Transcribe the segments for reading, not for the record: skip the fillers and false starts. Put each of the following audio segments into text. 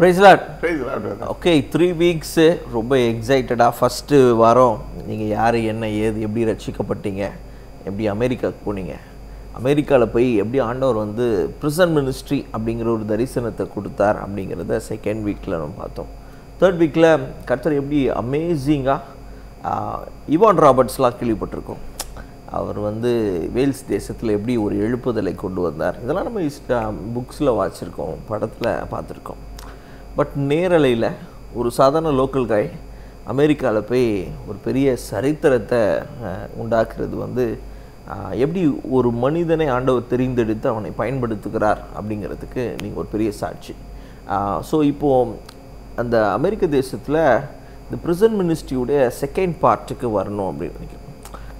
Praise Lord. Praise Lord. Okay, 3 weeks ரொம்ப எக்ஸைட்டடா first வாரம் நீங்க யார் என்ன ஏது எப்படி ரட்சிக்கப்பட்டீங்க எப்படி அமெரிக்காக்கு போனீங்க அமெரிக்காவில் போய் எப்படி ஆண்டவர் வந்து பிரிசன் மினிஸ்ட்ரி அப்படிங்கிற ஒரு தரிசனத்தை கொடுத்தார் அப்படிங்கிறத செகண்ட் வீக்கில் நம்ம பார்த்தோம். தேர்ட் வீக்கில் கர்த்தர் எப்படி அமேசிங்காக இவான் ராபர்ட்ஸ்லாம் கேள்விப்பட்டிருக்கோம். அவர் வந்து வேல்ஸ் தேசத்தில் எப்படி ஒரு எழுப்புதலை கொண்டு வந்தார். இதெல்லாம் நம்ம புக்ஸில் வாசிச்சிருக்கோம், படத்தில் பார்த்துருக்கோம். பட் நேரலையில் ஒரு சாதாரண லோக்கல் காய் அமெரிக்காவில் போய் ஒரு பெரிய சரித்திரத்தை உண்டாக்குறது வந்து எப்படி ஒரு மனிதனை ஆண்டவர் தெரிந்தெடுத்து அவனை பயன்படுத்துகிறார் அப்படிங்கிறதுக்கு நீங்கள் ஒரு பெரிய சாட்சி. ஸோ இப்போது அந்த அமெரிக்க தேசத்தில் இந்த பிரிசன் மினிஸ்ட்ரியுடைய செகண்ட் பார்ட்டுக்கு வரணும் அப்படின்னு நினைக்கிறேன்.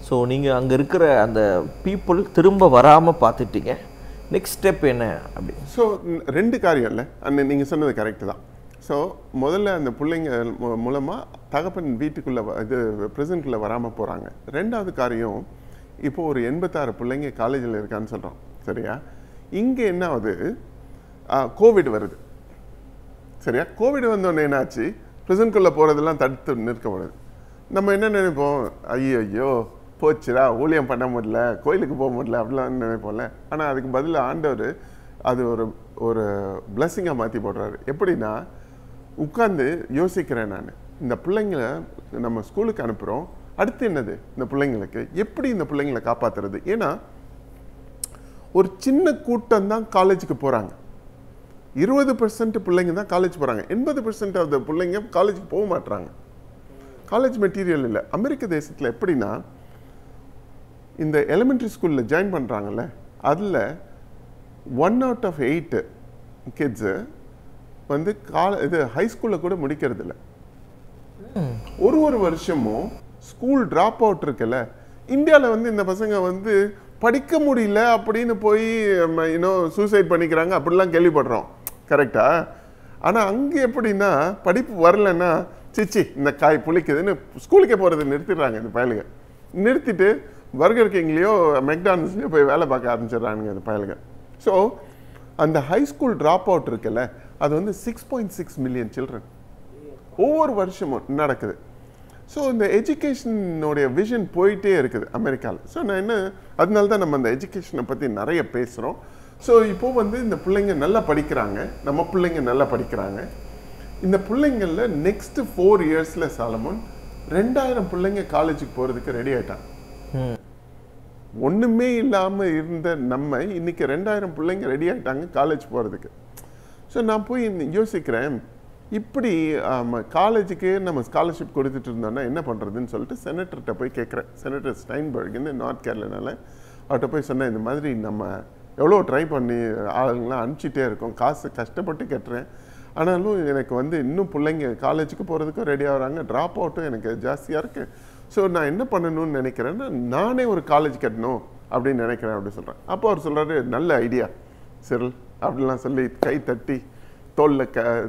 ஸோ நீங்கள் அங்கே இருக்கிற அந்த பீப்புள் திரும்ப வராமல் பார்த்துட்டீங்க, நெக்ஸ்ட் ஸ்டெப் என்ன அப்படி? ஸோ ரெண்டு காரியம் இல்லை, நீங்கள் சொன்னது கரெக்டு தான். ஸோ முதல்ல அந்த பிள்ளைங்க மூலமாக தகப்பன் வீட்டுக்குள்ளே இது ப்ரெசன்ட்குள்ளே வராமல் போகிறாங்க. ரெண்டாவது காரியம், இப்போது ஒரு 86 பிள்ளைங்க காலேஜில் இருக்கான்னு சொல்கிறோம், சரியா? இங்கே என்ன ஆகுது, கோவிட் வருது, சரியா? கோவிட் வந்தோடனே என்னாச்சு, ப்ரெசன்ட்குள்ளே போகிறதெல்லாம் தடுத்து நிற்கப்படுது. நம்ம என்ன நினைப்போம், ஐயோ போச்சுடா, ஊழியம் பண்ண முடியல, கோயிலுக்கு போக முடியல அப்படிலாம் நினைப்போம்ல. ஆனால் அதுக்கு பதில் ஆண்டவர் அது ஒரு பிளஸ்ஸிங்காக மாற்றி போடுறாரு. எப்படின்னா, உட்காந்து யோசிக்கிறேன் நான், இந்த பிள்ளைங்களை நம்ம ஸ்கூலுக்கு அனுப்புகிறோம், அடுத்து என்னது இந்த பிள்ளைங்களுக்கு, எப்படி இந்த பிள்ளைங்களை காப்பாற்றுறது? ஏன்னா ஒரு சின்ன கூட்டம் தான் காலேஜுக்கு போகிறாங்க, 20% பிள்ளைங்க தான் காலேஜ் போகிறாங்க, 80% ஆஃப் த பிள்ளைங்க காலேஜுக்கு போக மாட்டுறாங்க. காலேஜ் மெட்டீரியல் இல்லை. அமெரிக்க தேசத்தில் எப்படின்னா, இந்த எலிமெண்ட்ரி ஸ்கூலில் ஜாயின் பண்ணுறாங்கல்ல, அதில் 1 out of 8 கிட்ஸு வந்து இது ஹை ஸ்கூலில் கூட முடிக்கிறது இல்லை. ஒரு வருஷமும் ஸ்கூல் ட்ராப் அவுட் இருக்குல்ல. இந்தியாவில் வந்து இந்த பசங்க வந்து படிக்க முடியல அப்படின்னு போய் சூசைட் பண்ணிக்கிறாங்க அப்படிலாம் கேள்விப்படுறோம், கரெக்டா? ஆனால் அங்கே எப்படின்னா, படிப்பு வரலன்னா சிச்சி இந்த காய் புளிக்குதுன்னு ஸ்கூலுக்கே போகிறது நிறுத்திடுறாங்க. இந்த பயலுங்க நிறுத்திட்டு பர்கர் கிங்லேயோ மெக்டானல்ஸ்லேயோ போய் வேலை பார்க்க ஆரம்பிச்சிடுறாங்க இந்த பயலுங்க. ஸோ அந்த ஹை ஸ்கூல் ட்ராப் அவுட் இருக்குல்ல, அது வந்து 6.6 மில்லியன் சில்ட்ரன் ஒவ்வொரு வருஷமும் நடக்குது. ஸோ இந்த எஜுகேஷனுடைய விஷன் போயிட்டே இருக்குது அமெரிக்காவில். ஸோ நான் என்ன, அதனால தான் நம்ம அந்த எஜுகேஷனை பற்றி நிறைய பேசுகிறோம். ஸோ இப்போது வந்து இந்த பிள்ளைங்க நல்லா படிக்கிறாங்க, நம்ம பிள்ளைங்க நல்லா படிக்கிறாங்க. இந்த பிள்ளைங்களில் நெக்ஸ்ட் 4 இயர்ஸில் சாலமோன் 2000 பிள்ளைங்க காலேஜுக்கு போகிறதுக்கு ரெடி ஆகிட்டாங்க. ஒன்றுமே இல்லாமல் இருந்த நம்ம இன்னைக்கு 2000 பிள்ளைங்க ரெடி ஆகிட்டாங்க காலேஜ் போகிறதுக்கு. ஸோ நான் போய் யோசிக்கிறேன், இப்படி காலேஜுக்கு நம்ம ஸ்காலர்ஷிப் கொடுத்துட்டு இருந்தோம்னா என்ன பண்ணுறதுன்னு சொல்லிட்டு செனட்டர்கிட்ட போய் கேட்குறேன். செனட்டர் ஸ்டைன்பர்க்னு நார்த் கேரளானால அவர்கிட்ட போய் சொன்னேன், இந்த மாதிரி நம்ம எவ்வளோ ட்ரை பண்ணி ஆளுங்களாம் அனுப்பிச்சிட்டே இருக்கோம், காசு கஷ்டப்பட்டு கட்டுறேன், ஆனாலும் எனக்கு வந்து இன்னும் பிள்ளைங்க காலேஜுக்கு போகிறதுக்கும் ரெடி ஆகிறாங்க, ட்ராப் அவுட்டும் எனக்கு ஜாஸ்தியாக இருக்குது. ஸோ நான் என்ன பண்ணணும்னு நினைக்கிறேன்னா, நானே ஒரு காலேஜ் கட்டணும் அப்படின்னு நினைக்கிறேன் அப்படி சொல்கிறேன். அப்போ அவர் சொல்கிறாரு, நல்ல ஐடியா சிறில் அப்படிலாம் சொல்லி கை தட்டி தோளில்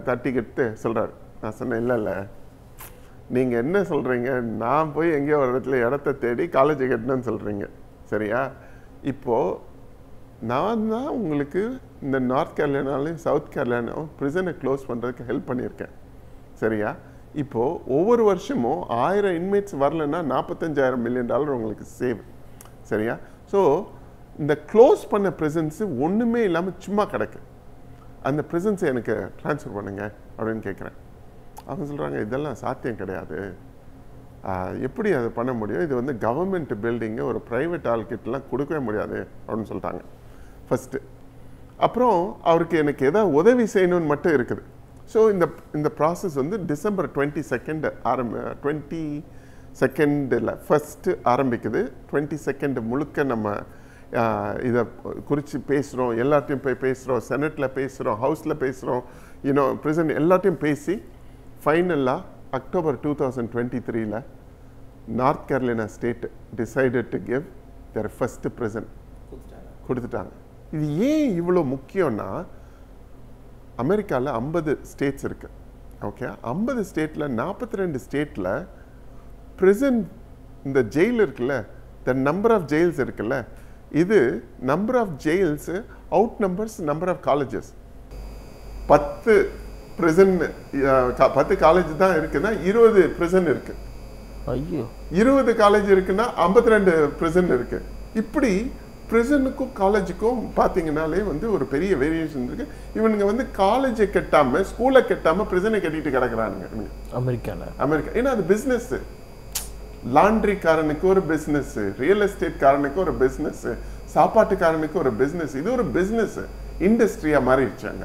தட்டிக்கிட்டு சொல்கிறாரு. நான் சொன்னேன், இல்லை நீங்கள் என்ன சொல்கிறீங்க, நான் போய் எங்கேயோ ஒரு இடத்த தேடி காலேஜை கட்டணும்னு சொல்கிறீங்க, சரியா? இப்போது நான் தான் உங்களுக்கு இந்த நார்த் கேரளானாலையும் சவுத் கேரளானாவும் ப்ரிசனை க்ளோஸ் பண்ணுறதுக்கு ஹெல்ப் பண்ணியிருக்கேன், சரியா? இப்போது ஒவ்வொரு வருஷமும் 1000 இன்மேட்ஸ் வரலன்னா $45,000 மில்லியன் உங்களுக்கு சேவ், சரியா? ஸோ இந்த க்ளோஸ் பண்ண ப்ரெசன்ஸு ஒன்றுமே இல்லாமல் சும்மா கிடக்கு, அந்த ப்ரெசன்ஸை எனக்கு ட்ரான்ஸ்ஃபர் பண்ணுங்க அப்படின்னு கேட்குறேன். அவங்க சொல்கிறாங்க, இதெல்லாம் சாத்தியம் கிடையாது, எப்படி அதை பண்ண முடியும், இது வந்து கவர்மெண்ட் பில்டிங்கு, ஒரு ப்ரைவேட் ஆள்கிட்டலாம் கொடுக்கவே முடியாது அப்படின்னு சொல்லிட்டாங்க ஃபஸ்ட்டு. அப்புறம் அவருக்கு எனக்கு எதாவது உதவி செய்யணும்னு மட்டும் இருக்குது. ஸோ இந்த ப்ராசஸ் வந்து டிசம்பர் 22 22 ஃபஸ்ட்டு ஆரம்பிக்குது. 22 முழுக்க நம்ம இதை குறித்து பேசுகிறோம், எல்லாத்தையும் போய் பேசுகிறோம், செனட்டில் பேசுகிறோம், ஹவுஸில் பேசுகிறோம், ப்ரெசிடென்ட் எல்லாத்தையும் பேசி ஃபைனலாக அக்டோபர் 2023 நார்த் கேரளானா state decided to give their first present கொடுத்துட்டாங்க. இது ஏன் இவ்வளோ முக்கியம்னா, அமெரிக்காவில் 50 ஸ்டேட்ஸ் இருக்குது, ஓகே? 50 ஸ்டேட்டில் 42 ஸ்டேட்டில் ப்ரிசன், இந்த ஜெயில் இருக்குல்ல, த நம்பர் ஆஃப் ஜெயில்ஸ் இருக்குல்ல, இது number of jails out numbers number of colleges. 10 prison 10 college தான் இருக்குன்னா 20 prison இருக்கு. ஐயோ 20 காலேஜ் இருக்குன்னா 52 prison இருக்கு. இப்படி பிரிசனுக்கும் காலேஜுக்கும் பார்த்தீங்கன்னாலே வந்து ஒரு பெரிய வேரியேஷன் இருக்கு. இவனுங்க வந்து காலேஜை கட்டாம ஸ்கூலை கட்டாம பிரிசனை கட்டிட்டு கிடக்குறானுங்க அமெரிக்கா. ஏன்னா அது பிஸ்னஸ். லாண்ட்ரிக்காரனுக்கு ஒரு பிஸ்னஸ், ரியல் எஸ்டேட்காரனுக்கு ஒரு பிஸ்னஸ், சாப்பாட்டுக்காரனுக்கு ஒரு பிஸ்னஸ். இது ஒரு பிஸ்னஸ் இண்டஸ்ட்ரியா மாறிடுச்சாங்க.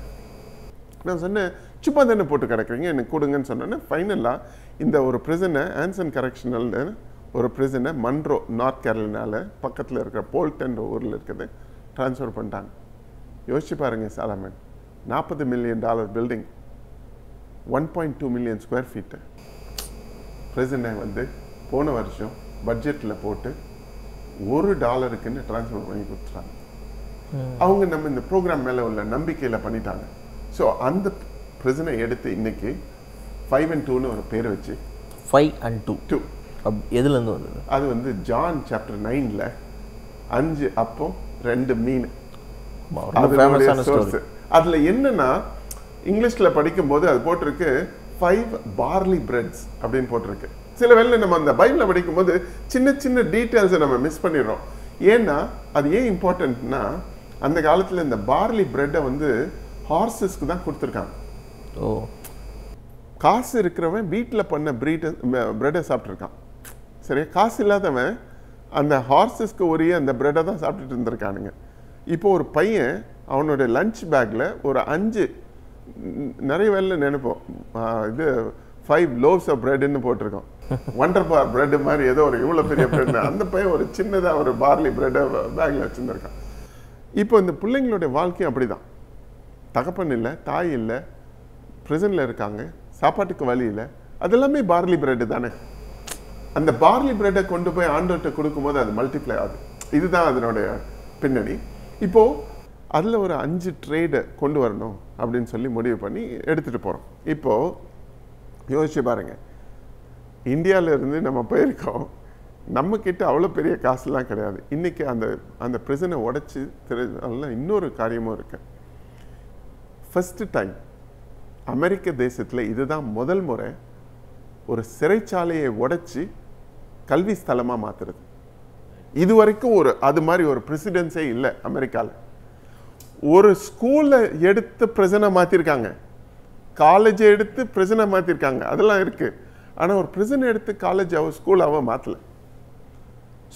நான் சொன்னேன் சும்மா தானே போட்டு கிடக்குறீங்க, எனக்கு கொடுங்கன்னு சொன்னேன்னு ஃபைனலாக இந்த ஒரு பிரிசனை ஆன்சன் கரெக்ஷனல் ஒரு பிரிசனை மன்ரோ நார்த் கேரளினால பக்கத்தில் இருக்கிற போல்டன் ஊரில் இருக்குது ட்ரான்ஸ்ஃபர் பண்ணிட்டாங்க. யோசிச்சு பாருங்க Solomon, $40 million building, 1.2 million square feet பிரிசனை வந்து போன வருஷம் பட்ஜெட்டில் போட்டு $1 ட்ரான்ஸ்ஃபர் பண்ணி கொடுத்துட்டாங்க. அவங்க நம்ம இந்த ப்ரோக்ராம் மேலே உள்ள நம்பிக்கையில் பண்ணிட்டாங்க. ஸோ அந்த பிரிசனை எடுத்து இன்னைக்கு 5 and 2ன்னு ஒரு பேர் வச்சு 5 and 2 எதுலேருந்து வந்தது? அது வந்து ஜான் சாப்டர் 9ல் 5 அப்பம் 2 மீன். அதுல என்னன்னா இங்கிலீஷ்ல படிக்கும் போது அது போட்டிருக்கு 5 barley breads அப்படின்னு போட்டிருக்கு. சில வேளை நம்ம அந்த பைபிளை படிக்கும் போது சின்ன சின்ன டீட்டெயில்ஸை நம்ம மிஸ் பண்ணிடுறோம். ஏன்னா அது ஏன் இம்பார்ட்டன்ட்னா அந்த காலத்துல இந்த பார்லி பிரெட்டை வந்து ஹார்சஸ்க்கு தான் கொடுத்துருக்காங்க. ஓ, காசு இருக்கிறவன் வீட்டில் பண்ண பிரெட்டை சாப்பிட்ருக்கான். சரியா? காசு இல்லாதவன் அந்த ஹார்சஸ்க்கு உரிய அந்த பிரெட்டை தான் சாப்பிட்டுட்டு இருந்திருக்கானுங்க. இப்போ ஒரு பையன் அவனோட லஞ்ச் பேக்கில் ஒரு 5 நிறைய வேலை நினைப்போம் இது 5 loaves of breadன்னு போட்டிருக்கோம். ஒண்டர் பார் பிரெட் மாதிரி ஏதோ ஒரு இவ்வளோ பெரிய பிரெட். அந்த பையன் ஒரு சின்னதாக ஒரு பார்லி பிரெட்டை பேக்கில் வச்சுருந்துருக்கான். இப்போ இந்த பிள்ளைங்களுடைய வாழ்க்கையும் அப்படி தான். தகப்பன் இல்லை, தாய் இல்லை, ப்ரிசனில் இருக்காங்க, சாப்பாட்டுக்கு வழி இல்லை, அதெல்லாமே பார்லி பிரெட்டு தானே. அந்த பார்லி பிரெட்டை கொண்டு போய் ஆண்டவர்கிட்ட கொடுக்கும்போது அது மல்டிப்ளை ஆகுது. இதுதான் அதனுடைய பின்னணி. இப்போது அதில் ஒரு 5 ட்ரேடை கொண்டு வரணும் அப்படின்னு சொல்லி முடிவு பண்ணி எடுத்துகிட்டு போகிறோம். இப்போது யோசிச்சு பாருங்கள், இந்தியாவிலேருந்து நம்ம போயிருக்கோம், நம்மக்கிட்ட அவ்வளோ பெரிய காசுலாம் கிடையாது. இன்றைக்கி அந்த ப்ரிசனை உடைச்சி இன்னொரு காரியமும் இருக்கு. ஃபஸ்ட்டு டைம் அமெரிக்க தேசத்தில் இதுதான் முதல் முறை ஒரு சிறைச்சாலையை உடைச்சி கல்வி ஸ்தலமாக மாற்றுறது. இது வரைக்கும் அது மாதிரி ஒரு பிரசிடென்ஸே இல்லை அமெரிக்காவில். ஒரு ஸ்கூலை எடுத்து பிரிசனை மாற்றிருக்காங்க, காலேஜை எடுத்து பிரிசனை மாற்றிருக்காங்க, அதெல்லாம் இருக்குது. ஆனால் ஒரு பிரிசனை எடுத்து காலேஜாவோ ஸ்கூலாவோ மாற்றலை.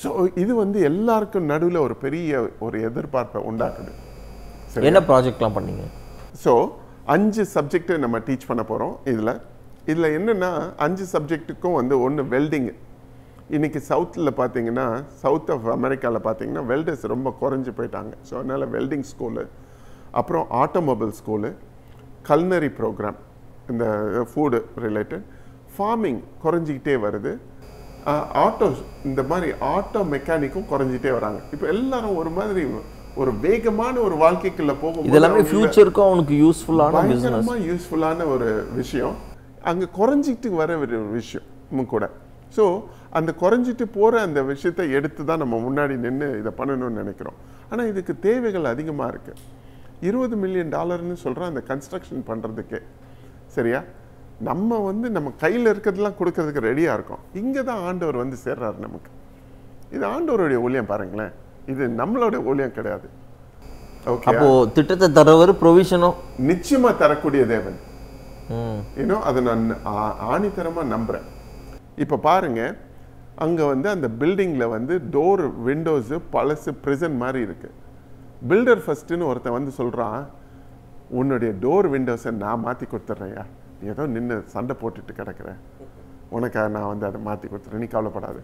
ஸோ இது வந்து எல்லாருக்கும் நடுவில் ஒரு பெரிய ஒரு எதிர்பார்ப்பை உண்டாக்குது. என்ன ப்ராஜெக்ட்லாம் பண்ணீங்க? ஸோ 5 சப்ஜெக்ட் நம்ம டீச் பண்ண போகிறோம். இதில் என்னென்னா 5 சப்ஜெக்ட்டுக்கும் வந்து ஒன்று வெல்டிங்கு. இன்றைக்கி சவுத்தில் பார்த்தீங்கன்னா, சவுத் ஆஃப் அமெரிக்காவில் பார்த்தீங்கன்னா வெல்டர்ஸ் ரொம்ப குறைஞ்சி போயிட்டாங்க. ஸோ அதனால் வெல்டிங் ஸ்கூலு, அப்புறம் ஆட்டோமொபைல் ஸ்கூலு, கல்னரி ப்ரோக்ராம், இந்த ஃபுட்டு ரிலேட்டட், ஃபார்மிங் குறைஞ்சிக்கிட்டே வருது, ஆட்டோ இந்த மாதிரி ஆட்டோ மெக்கானிக்கும் குறைஞ்சிட்டே வராங்க. இப்போ எல்லாரும் ஒரு மாதிரி ஒரு வேகமான ஒரு வாழ்க்கைக்குள்ள போகும். இதெல்லாமே ஃபியூச்சருக்கு அவனுக்கு யூஸ்ஃபுல்லான பிசினஸ், யூஸ்ஃபுல்லான ஒரு விஷயம் அங்கே குறைஞ்சிட்டு வர ஒரு விஷயம் கூட. ஸோ அந்த குறைஞ்சிட்டு போகிற அந்த விஷயத்தை எடுத்து தான் நம்ம முன்னாடி நின்று இதை பண்ணணும்னு நினைக்கிறோம். ஆனால் இதுக்கு தேவைகள் அதிகமாக இருக்குது. $20 மில்லியன் சொல்கிறோம் அந்த கன்ஸ்ட்ரக்ஷன் பண்ணுறதுக்கே. சரியா? நம்ம வந்து நம்ம கையில் இருக்கிறதெல்லாம் கொடுக்கறதுக்கு ரெடியாக இருக்கோம். இங்கே தான் ஆண்டவர் வந்து சேர்றாரு நமக்கு. இது ஆண்டவருடைய ஊழியம் பாருங்களேன், இது நம்மளோட ஊழியம் கிடையாது. ஓகே, அப்போ திட்டத்தை தரவர் ப்ரொவிஷனும் நிச்சயமாக தரக்கூடிய தேவன். இன்னும் அதை நான் ஆணித்தரமாக நம்புகிறேன். இப்போ பாருங்க, அங்கே வந்து அந்த பில்டிங்கில் வந்து டோர் விண்டோஸு பழசு ப்ரிசன் மாதிரி இருக்குது. பில்டர் ஃபஸ்ட்டுன்னு ஒருத்தன் வந்து சொல்கிறான், உன்னுடைய டோர் விண்டோஸை நான் மாற்றி கொடுத்துட்றேன்யா, ஏதோ நின்று சண்டை போட்டுட்டு கிடக்கிறேன், உனக்காக நான் வந்து அதை மாற்றி கொடுத்துட்றேன், நீ கவலைப்படாது.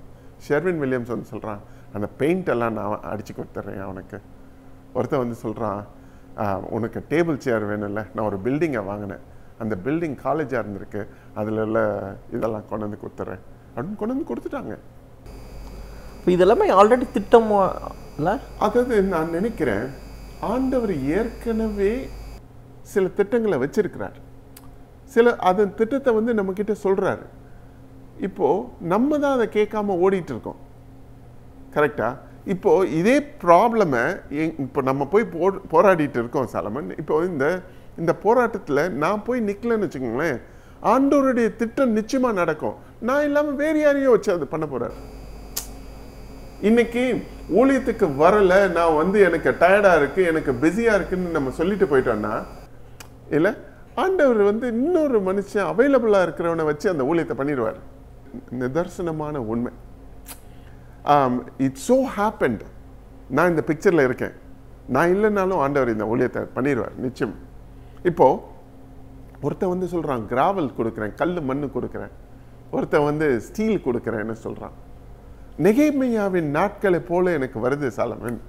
ஷெர்வின் வில்லியம்ஸ் வந்து சொல்கிறான், அந்த பெயிண்டெல்லாம் நான் அடித்து கொடுத்துட்றேன் அவனுக்கு. ஒருத்தன் வந்து சொல்கிறான், உனக்கு டேபிள் சேர் வேணும்ல, நான் ஒரு பில்டிங்கை வாங்கினேன், அந்த பில்டிங் காலேஜாக இருந்திருக்கு, அதில் இதெல்லாம் கொண்டு வந்து கொடுத்துட்றேன் அப்படின்னு கொண்டு வந்து கொடுத்துட்டாங்க. இப்போ இதெல்லாமே ஆல்ரெடி திட்டம் இல்லை? அதாவது நான் நினைக்கிறேன் ஆண்டவர் ஏற்கனவே சில திட்டங்களை வச்சிருக்கிறார். அதன் திட்டத்தை வந்து நம்மக்கிட்ட சொல்கிறாரு. இப்போது நம்ம தான் அதை கேட்காம ஓடிட்டு இருக்கோம். கரெக்டா? இப்போது இதே ப்ராப்ளமை இப்போ நம்ம போய் போராடிட்டு இருக்கோம் சாலமன். இப்போ இந்த இந்த போராட்டத்தில் நான் போய் நிற்கலன்னு வச்சுக்கோங்களேன், ஆண்டவருடைய திட்டம் நிச்சயமா நடக்கும். நான் இல்லாமல் வேறு யாரையோ வச்சு அது பண்ண போறாரு. இன்னைக்கு ஊழியத்துக்கு வரல, நான் வந்து எனக்கு டயர்டா இருக்கு, எனக்கு பிஸியா இருக்குன்னு நம்ம சொல்லிட்டு போயிட்டோம்னா இல்ல, ஆண்டவர் வந்து இன்னொரு மனுஷன் அவைலபிளா இருக்கிறவனை வச்சு அந்த ஊழியத்தை பண்ணிடுவார். நிதர்சனமான உண்மை. இட் சோ ஹேப்பன்ட், நான் இந்த பிக்சர்ல இருக்கேன், நான் இல்லைனாலும் ஆண்டவர் இந்த ஊழியத்தை பண்ணிடுவார் நிச்சயம். இப்போ ஒருத்தன் வந்து சொல்றான் கிராவல் கொடுக்குறேன், கல் மண்ணு கொடுக்குறேன், ஒருத்தன் வந்து ஸ்டீல் கொடுக்குறேன்னு சொல்றான். நெகேமியாவின் நாட்களை போல எனக்கு வருது சாலமன்.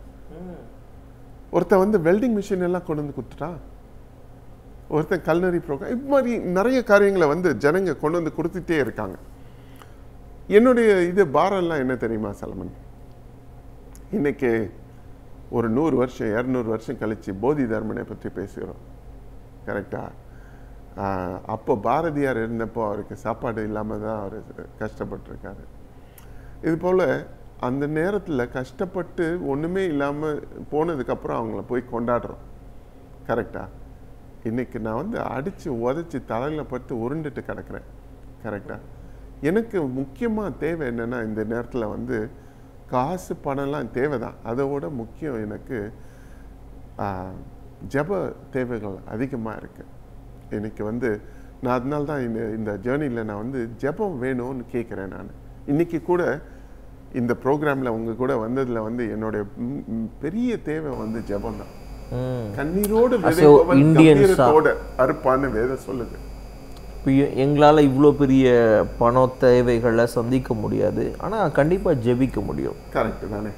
ஒருத்தன் வந்து வெல்டிங் மிஷின் எல்லாம் கொண்டு வந்து கொடுத்துட்டான், ஒருத்தன் கல்னரி ப்ரோக்ராம், இது மாதிரி நிறைய காரியங்களை வந்து ஜனங்க கொண்டு வந்து கொடுத்துட்டே இருக்காங்க. என்னுடைய இது பாரம்லாம் என்ன தெரியுமா சாலமன்? இன்னைக்கு ஒரு 100 வருஷம் 200 வருஷம் கழிச்சு போதி தர்மனை பற்றி பேசுகிறோம், கரெக்டா? அப்போ பாரதியார் இருந்தப்போ அவருக்கு சாப்பாடு இல்லாமல் தான் அவர் கஷ்டப்பட்டிருக்காரு. இது போல் அந்த நேரத்தில் கஷ்டப்பட்டு ஒன்றுமே இல்லாமல் போனதுக்கப்புறம் அவங்கள போய் கொண்டாடுறோம், கரெக்டா? இன்னைக்கு நான் வந்து அடித்து உதச்சி தலையில் பட்டு உருண்டுட்டு கிடக்கிறேன், கரெக்டா? எனக்கு முக்கியமாக தேவை என்னென்னா, இந்த நேரத்தில் வந்து காசு பணம்லாம் தேவை தான், அதோட முக்கியம் எனக்கு ஜெப தேவைகள் அதிகமாக இருக்குது. இன்னைக்கு வந்து நான் அதனால தான் இந்த ஜேர்னியில் நான் வந்து ஜெபம் வேணும்னு கேட்குறேன். நான் இன்னைக்கு கூட இந்த ப்ரோக்ராமில் உங்க கூட வந்ததில் வந்து என்னுடைய பெரிய தேவை வந்து ஜெபம் தான். கண்ணீரோடு விதைப்பவன் அறுப்பான்னு வேதம் சொல்லுது. எங்களால் இவ்வளோ பெரிய பண தேவைகளை சந்திக்க முடியாது, ஆனால் கண்டிப்பாக ஜெபிக்க முடியும். கரெக்ட் தானே?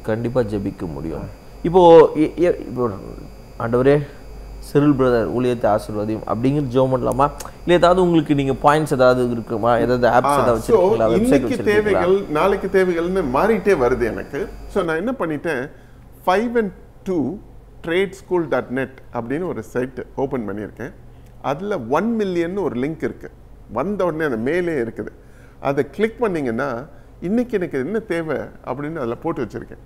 கண்டிப்பாக ஜெபிக்க முடியும். இப்போ ஆண்டவரே சிறில் பிரதர் ஊழியத்தை ஆசீர்வதியும் அப்படிங்கிற ஜெபம் பண்ணலாமா? இல்லை ஏதாவது உங்களுக்கு நீங்கள் பாயிண்ட்ஸ் ஏதாவது இருக்குமா? ஏதாவது ஆப்ஸ் ஏதாவது வச்சிருக்கீங்களா? இன்னைக்கு தேவைகள் நாளைக்கு தேவைகள்னு மாறிட்டே வருது எனக்கு. ஸோ நான் என்ன பண்ணிட்டேன், 5and2tradeschool.net அப்படின்னு ஒரு சைட் ஓப்பன் பண்ணியிருக்கேன். அதில் 1 million ஒரு லிங்க் இருக்குது, வந்த உடனே அந்த மேலே இருக்குது. அதை கிளிக் பண்ணிங்கன்னா இன்றைக்கி எனக்கு என்ன தேவை அப்படின்னு அதில் போட்டு வச்சுருக்கேன்.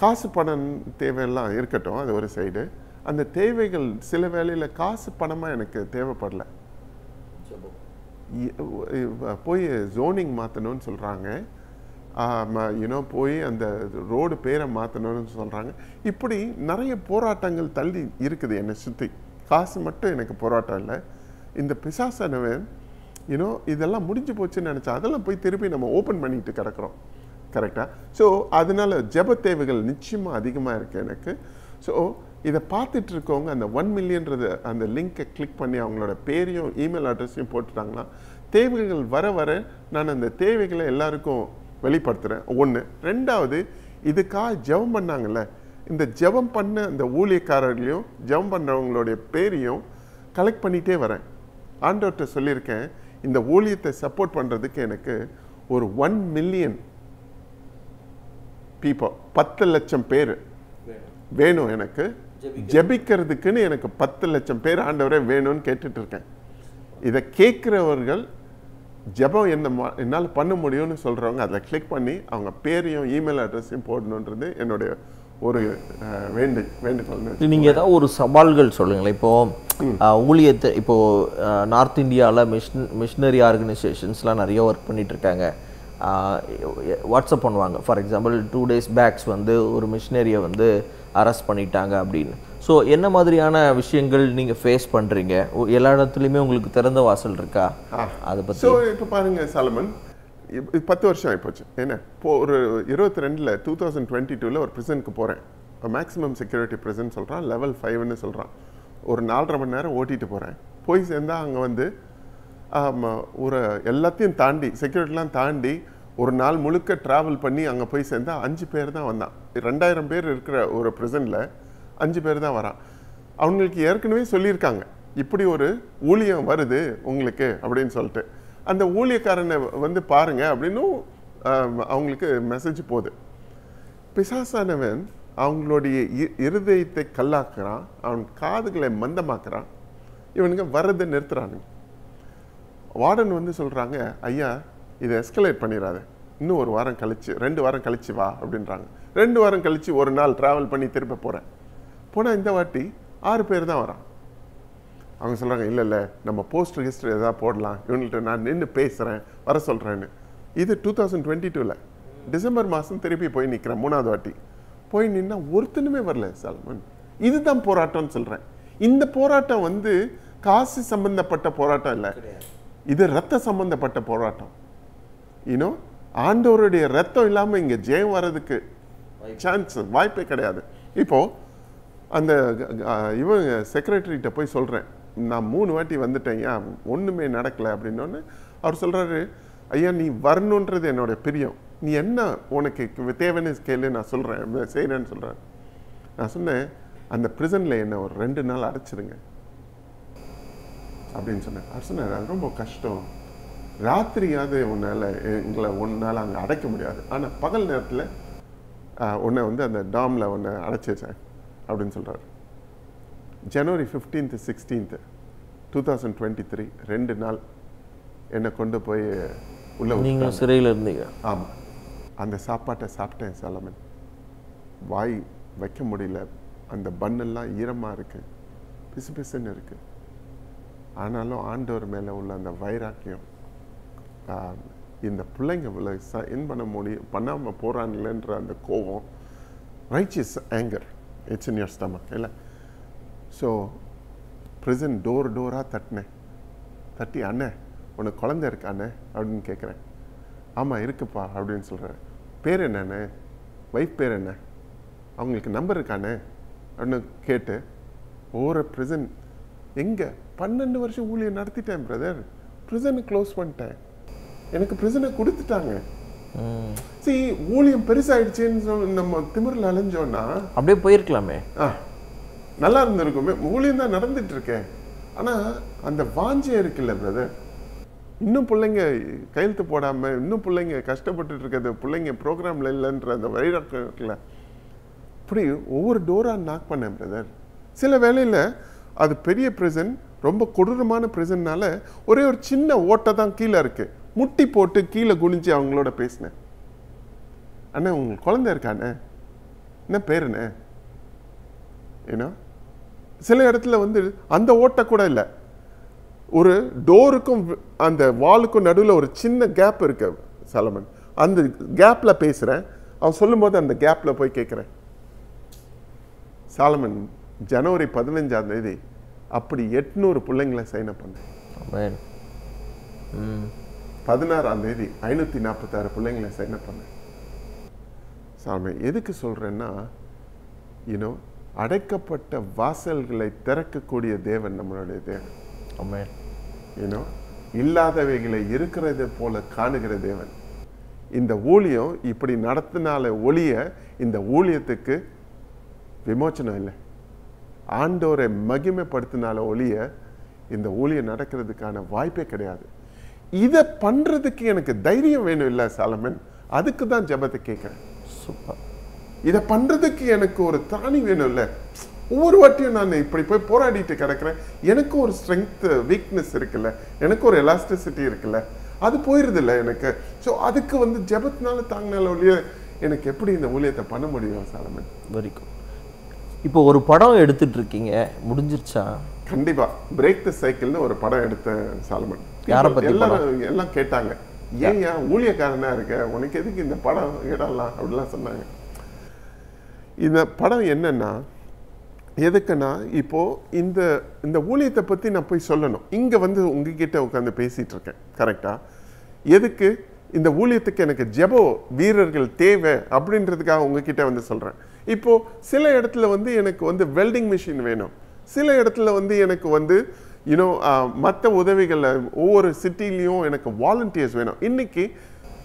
காசு பணம் தேவையெல்லாம் இருக்கட்டும், அது ஒரு சைடு. அந்த தேவைகள் சில வேளையில் காசு பணமாக எனக்கு தேவைப்படல, போய் ஜோனிங் மாற்றணும்னு சொல்கிறாங்க, போய் அந்த ரோடு பேரை மாற்றணும்னு சொல்கிறாங்க. இப்படி நிறைய போராட்டங்கள் தள்ளி இருக்குது என்னை சுற்றி. காசு மட்டும் எனக்கு போராட்டம் இல்லை. இந்த பிசாசானவன் இதெல்லாம் முடிஞ்சு போச்சுன்னு நினச்சா அதெல்லாம் போய் திருப்பி நம்ம ஓப்பன் பண்ணிட்டு கிடக்கிறோம், கரெக்டாக? ஸோ அதனால ஜெப தேவைகள் நிச்சயமாக அதிகமாக இருக்குது எனக்கு. ஸோ இதை பார்த்துட்டு இருக்கவங்க அந்த 1 millionன்றது அந்த லிங்கை கிளிக் பண்ணி அவங்களோட பேரையும் இமெயில் அட்ரஸையும் போட்டுட்டாங்கன்னா தேவைகள் வர வர நான் அந்த தேவைகளை எல்லாருக்கும் வெளிப்படுத்துகிறேன். ஒன்று. ரெண்டாவது, இதுக்காக ஜெபம் பண்ணாங்கல்ல, இந்த ஜெபம் பண்ண அந்த ஊழியக்காரர்களையும் ஜெபம் பண்ணுறவங்களுடைய பேரையும் கலெக்ட் பண்ணிகிட்டே வரேன். ஆண்டவர்கிட்ட சொல்லியிருக்கேன், இந்த ஊழியத்தை சப்போர்ட் பண்ணுறதுக்கு எனக்கு ஒரு 1 million people, 10 லட்சம் பேர் வேணும். எனக்கு ஜெபிக்கிறதுக்குன்னு எனக்கு 10 லட்சம் பேர் ஆண்டவரே வேணும்னு கேட்டுட்டு இருக்கேன். இதை கேட்குறவர்கள் ஜெபம் என்னால் பண்ண முடியும்னு சொல்கிறவங்க அதில் கிளிக் பண்ணி அவங்க பேரையும் இமெயில் அட்ரஸையும் போடணுன்றது என்னுடைய ஒரு வேண்டுகோள். நீங்கள் ஏதாவது ஒரு சவால்கள் சொல்லுங்களேன். இப்போது ஊழியத்தை இப்போது நார்த் இந்தியாவில் மிஷினரி ஆர்கனைசேஷன்ஸ்லாம் நிறைய ஒர்க் பண்ணிகிட்டு இருக்காங்க. வாட்ஸ்அப் பண்ணுவாங்க. ஃபார் எக்ஸாம்பிள் 2 days பேக்ஸ் வந்து ஒரு மிஷினரியை வந்து அரெஸ்ட் பண்ணிட்டாங்க அப்படின்னு. ஸோ என்ன மாதிரியான விஷயங்கள் நீங்கள் ஃபேஸ் பண்ணுறீங்க? எல்லா இடத்துலையுமே உங்களுக்கு திறந்த வாசல் இருக்கா? அதை பற்றி. ஸோ இப்போ பாருங்கள் சாலமன், 10 வருஷம் ஆகிப்போச்சு. என்ன இப்போது ஒரு 2022 ஒரு ப்ரிசனுக்கு போகிறேன். மேக்ஸிமம் செக்யூரிட்டி ப்ரிசன் சொல்கிறான், level 5ன்னு சொல்கிறான். ஒரு 4.5 மணி நேரம் ஓட்டிகிட்டு போகிறேன். போய் சேர்ந்தால் அங்கே வந்து ஒரு எல்லாத்தையும் தாண்டி செக்யூரிட்டிலாம் தாண்டி ஒரு நாள் முழுக்க ட்ராவல் பண்ணி அங்கே போய் சேர்ந்தால் 5 பேர் தான் வந்தான். 2000 பேர் இருக்கிற ஒரு ப்ரிசனில் 5 பேர் தான் வரான். அவங்களுக்கு ஏற்கனவே சொல்லியிருக்காங்க, இப்படி ஒரு ஊழியம் வருது உங்களுக்கு அப்படின்னு சொல்லிட்டு. அந்த ஊழியக்காரனை வந்து பாருங்க அப்படின்னும் அவங்களுக்கு மெசேஜ் போகுது. பிசாசானவன் அவங்களுடைய இருதயத்தை கல்லாக்குறான், அவன் காதுகளை மந்தமாக்குறான், இவனுங்க வர்றதை நிறுத்துறானுங்க. வார்டன் வந்து சொல்கிறாங்க, ஐயா இதை எஸ்கலேட் பண்ணிடாத, இன்னும் 1 வாரம் கழிச்சு 2 வாரம் கழிச்சு வா அப்படின்றாங்க. 2 வாரம் கழிச்சு ஒரு நாள் ட்ராவல் பண்ணி திரும்ப போகிறேன். போனால் இந்த வாட்டி 6 பேர் தான் வரான். அவங்க சொல்கிறாங்க இல்லை நம்ம போஸ்ட் ரிஜிஸ்டர் எதாவது போடலாம் இவங்கள்ட்ட நான் நின்று பேசுகிறேன் வர சொல்கிறேன்னு. இது 2022 டிசம்பர் மாதம் திருப்பி போய் நிற்கிறேன் 3வது வாட்டி. போய் நின்னா ஒருத்தனுமே வரல சாலமன். இதுதான் போராட்டம்னு சொல்கிறேன். இந்த போராட்டம் வந்து காசு சம்பந்தப்பட்ட போராட்டம் இல்லை, இது ரத்த சம்பந்தப்பட்ட போராட்டம். இன்னும் ஆண்டவருடைய ரத்தம் இல்லாமல் இங்கே ஜெயம் வர்றதுக்கு சான்ஸ் வாய்ப்பே கிடையாது. இப்போது அந்த இவங்க செக்ரட்டரிகிட்ட போய் சொல்கிறேன், நான் 3 வாட்டி வந்துட்டேன், ஏன் ஒன்றுமே நடக்கலை அப்படின்னோன்னு அவர் சொல்கிறாரு, ஐயா நீ வரணுன்றது என்னோட பிரியம், நீ என்ன உனக்கு தேவைன்னு கேளு, நான் சொல்கிறேன் செய்கிறேன்னு சொல்கிறேன். நான் சொன்னேன், அந்த ப்ரிசனில் என்ன ஒரு 2 நாள் அடைச்சிருங்க அப்படின்னு சொன்னேன். அவர் சொன்னார், அது ரொம்ப கஷ்டம், ராத்திரியாவது உன்னால் அங்கே அடைக்க முடியாது, ஆனால் பகல் நேரத்தில் உன்னை வந்து அந்த டாமில் உன்னை அடைச்சிருச்சேன் அப்படின்னு சொல்கிறார். ஜனவரி 15th 16th 2023 2 நாள் என்னை கொண்டு போய் உள்ள நீங்கள் சிறையில் இருந்தீங்க. ஆமாம், அந்த சாப்பாட்டை சாப்பிட்டேன் சாலமன். வாய் வைக்க முடியல, அந்த பண்ணெல்லாம் ஈரமாக இருக்குது, பிசு பிசுன்னு இருக்குது. ஆனாலும் ஆண்டவர் மேலே உள்ள அந்த வைராக்கியம், இந்த பிள்ளைங்க இன் பண்ணாமல் போகிறான்லன்ற அந்த கோபம், righteous anger, it's in your stomach இல்லை. ஸோ ப்ரிசன் டோராக தட்டி அண்ணே உனக்கு குழந்தை இருக்காண்ணே அப்படின்னு கேட்குறேன். ஆமாம் இருக்குப்பா அப்படின்னு சொல்கிறேன். பேர் என்னண்ணே, ஒய்ஃப் பேர் என்ன, அவங்களுக்கு நம்பர் இருக்காண்ணே அப்படின்னு கேட்டு ஒவ்வொரு ப்ரிசன் எங்கே 12 வருஷம் ஊழியம் நடத்திட்டேன் பிரதர், ப்ரிசனை க்ளோஸ் பண்ணிட்டேன், எனக்கு ப்ரிசனை கொடுத்துட்டாங்க. சரி, ஊழியம் பெருசாயிடுச்சேன்னு நம்ம திமிரில் அலைஞ்சோன்னா அப்படியே போயிருக்கலாமே, நல்லா இருந்திருக்குமே. ஊழியம் தான் நடந்துட்டு இருக்கேன், ஆனால் அந்த வாஞ்சை இருக்குல்ல பிரதர், இன்னும் பிள்ளைங்க கையெழுத்து போடாமல் இன்னும் பிள்ளைங்க கஷ்டப்பட்டு இருக்கிறது, பிள்ளைங்க ப்ரோக்ராமில் இல்லைன்ற அந்த வைராக்கியம் இருக்குல்ல, இப்படி ஒவ்வொரு டோராக நாக் பண்ணேன் பிரதர். சில வேளையில் அது பெரிய ப்ரிசன், ரொம்ப கொடூரமான ப்ரிசன்னால ஒரே ஒரு சின்ன ஓட்டை தான் கீழே இருக்கு, முட்டி போட்டு கீழே குனிஞ்சு அவங்களோட பேசினேன். அண்ணா உங்களுக்கு குழந்தை இருக்காண்ணே, என்ன பேருண்ணே, ஏன்னா சில இடத்துல வந்து அந்த ஓட்டை கூட இல்லை, ஒரு டோருக்கும் அந்த வாலுக்கும் நடுவில் ஒரு சின்ன கேப் இருக்கு சாலமன், அந்த கேப்பில் பேசுகிறேன். அவன் சொல்லும்போது அந்த கேப்பில் போய் கேட்குறேன். சாலமன் ஜனவரி 15ஆம் தேதி அப்படி 800 பிள்ளைங்களை சைன் அப் பண்ணேன். 16ஆம் தேதி 546 பிள்ளைங்களை சைன் அப் பண்ணேன். சாலமன் எதுக்கு சொல்கிறேன்னா, யூனோ அடைக்கப்பட்ட வாசல்களை திறக்கக்கூடிய தேவன் நம்மளுடைய தேவன். ஏன்னோ இல்லாதவைகளை இருக்கிறது போல காணுகிற தேவன். இந்த ஊழியம் இப்படி நடத்தினால ஒளிய இந்த ஊழியத்துக்கு விமோச்சனம் இல்லை, ஆண்டோரை மகிமைப்படுத்தினால ஒளிய இந்த ஊழியம் நடக்கிறதுக்கான வாய்ப்பே கிடையாது. இதை பண்றதுக்கு எனக்கு தைரியம் வேணும் இல்லை சாலமன், அதுக்கு தான் ஜெபத்தை கேட்கிறேன். சூப்பர். இதை பண்றதுக்கு எனக்கு ஒரு திராணி வேணும் இல்லை. ஒவ்வொரு வாட்டியும் நான் இப்படி போய் போராடிட்டு கிடக்கிறேன், எனக்கு ஒரு ஸ்ட்ரென்த் வீக்னஸ் இருக்குல்ல, எனக்கு ஒரு எலாஸ்டிசிட்டி இருக்குல்ல, அது போயிருது இல்லை எனக்கு. ஸோ அதுக்கு வந்து ஜெபத்தினால தாங்கினால ஒழிய எனக்கு எப்படி இந்த ஊழியத்தை பண்ண முடியும் சாலமன்? Very good. இப்போ ஒரு படம் எடுத்துட்டு இருக்கீங்க, முடிஞ்சிருச்சா? கண்டிப்பா பிரேக் தி சைக்கிள்னு ஒரு படம் எடுத்தேன் சாலமன். எல்லாரும் எல்லாம் கேட்டாங்க, ஏன் ஊழியக்காரனா இருக்க, உனக்கு எதுக்கு இந்த படம் இடலாம் அப்படிலாம் சொன்னாங்க. இந்த படம் என்னன்னா, எதுக்குன்னா இப்போ இந்த ஊழியத்தை பற்றி நான் போய் சொல்லணும். இங்கே வந்து உங்ககிட்ட உட்காந்து பேசிகிட்டு இருக்கேன், கரெக்டாக. எதுக்கு இந்த ஊழியத்துக்கு எனக்கு ஜெப வீரர்கள் தேவை அப்படின்றதுக்காக உங்ககிட்ட வந்து சொல்கிறேன். இப்போது சில இடத்துல வந்து எனக்கு வந்து வெல்டிங் மிஷின் வேணும், சில இடத்துல வந்து எனக்கு வந்து மற்ற உதவிகளில் ஒவ்வொரு சிட்டிலையும் எனக்கு வாலண்டியர்ஸ் வேணும். இன்றைக்கி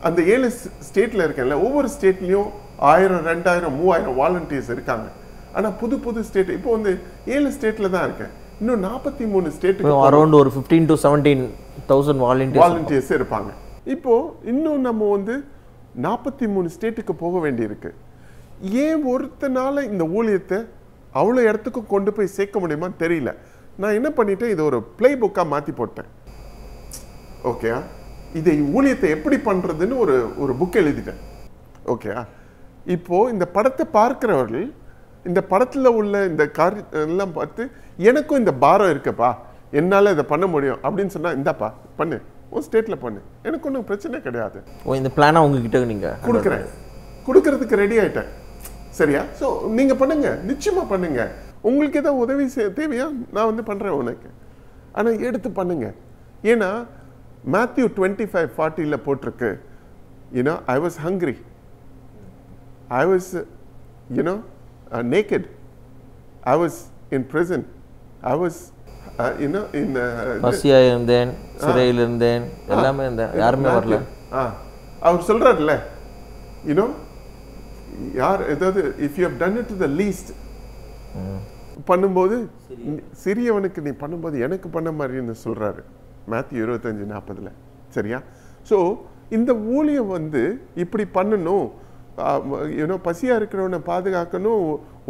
அந்த 7 ஸ்டேட்டில் இருக்கேன்ல, ஒவ்வொரு ஸ்டேட்லேயும் 1000, 2000, 3000 வாலண்டியர்ஸ் இருக்காங்க. ஆனால் புது ஸ்டேட் இப்போ வந்து 7 ஸ்டேட்டில் தான் இருக்கேன். இன்னும் 43 ஸ்டேட்டுக்கு அரௌண்ட் ஒரு 15 to 17,000 வாலண்டியர்ஸ் இருப்பாங்க. இப்போது இன்னும் நம்ம வந்து 43 ஸ்டேட்டுக்கு போக வேண்டியிருக்கு. ஏன் ஒருத்தனால இந்த ஊழியத்தை அவ்வளோ இடத்துக்கு கொண்டு போய் சேர்க்க முடியுமான்னு தெரியல. நான் என்ன பண்ணிட்டேன், இதை ஒரு பிளே புக்காக மாற்றி போட்டேன். ஓகே, இதை ஊழியத்தை எப்படி பண்ணுறதுன்னு ஒரு புக் எழுதிட்டேன். ஓகே, இப்போது இந்த படத்தை பார்க்குறவர்கள் இந்த படத்தில் உள்ள இந்த காரியம் எல்லாம் பார்த்து எனக்கும் இந்த பாரம் இருக்குப்பா, என்னால் இதை பண்ண முடியும் அப்படின்னு சொன்னால் இந்தாப்பா பண்ணு, உன் ஸ்டேட்டில் பண்ணு, எனக்கு ஒன்றும் பிரச்சனை கிடையாது. இந்த பிளானை உங்ககிட்ட நீங்கள் கொடுக்கறதுக்கு ரெடி ஆகிட்டேன். சரியா? ஸோ நீங்கள் பண்ணுங்க, நிச்சயமாக பண்ணுங்க. உங்களுக்கு ஏதாவது உதவி தேவையா, நான் வந்து பண்ணுறேன் உனக்கு. ஆனால் எடுத்து பண்ணுங்க. ஏன்னா மேத்யூ 25:40 போட்டிருக்கு, you know I was hungry, I was naked, I was in prison, I was in பசியா இருந்தேன், சிறையில் இருந்தேன், எல்லாமே இருந்தேன், யாருமே வரல. அவர் சொல்றாருல்ல, யார் ஏதாவது if you have done it to the least பண்ணும்போது சிறியவனுக்கு நீ பண்ணும்போது எனக்கு பண்ண மாதிரின்னு சொல்றாரு மேத்யூ 25:40. சரியா? ஸோ இந்த ஊழியம் வந்து இப்படி பண்ணணும், பசியா இருக்கிறவனை பாதுகாக்கணும்,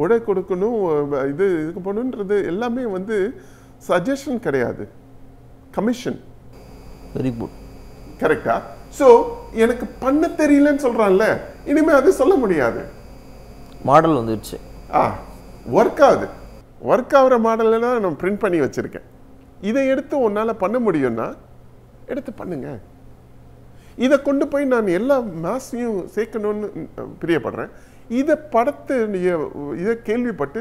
உடை கொடுக்கணும், இதுக்கு பண்ணணுன்றது எல்லாமே வந்து சஜஷன் கிடையாது, கமிஷன். Very good. கரெக்டா? ஸோ எனக்கு பண்ண தெரியலன்னு சொல்றான்ல, இனிமே அது சொல்ல முடியாது. மாடல் வந்துடுச்சு. ஒர்க் ஆகுது. ஒர்க் ஆகிற மாடல்லாம் நான் பிரிண்ட் பண்ணி வச்சிருக்கேன். இதை எடுத்து உன்னால் பண்ண முடியும்னா எடுத்து பண்ணுங்க. இதை கொண்டு போய் நான் எல்லா மாஸையும் சேர்க்கணும்னு பிரியப்படுறேன். இதை படத்தை இதை கேள்விப்பட்டு